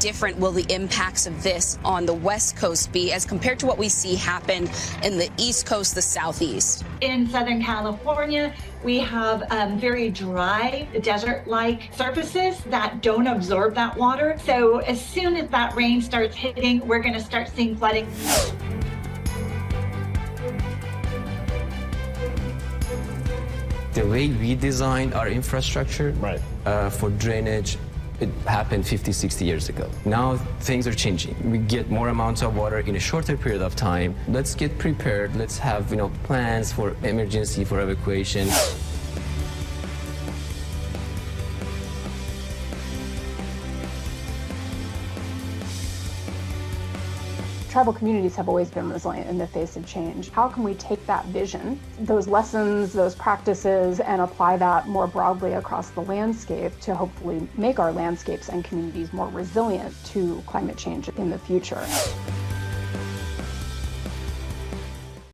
different will the impacts of this on the West Coast be as compared to what we see happen in the East Coast, the Southeast? In Southern California, we have very dry, desert-like surfaces that don't absorb that water. So as soon as that rain starts hitting, we're going to start seeing flooding. The way we designed our infrastructure for drainage, it happened 50, 60 years ago. Now things are changing. We get more amounts of water in a shorter period of time. Let's get prepared. Let's have plans for emergency, for evacuation. Tribal communities have always been resilient in the face of change. How can we take that vision, those lessons, those practices, and apply that more broadly across the landscape to hopefully make our landscapes and communities more resilient to climate change in the future?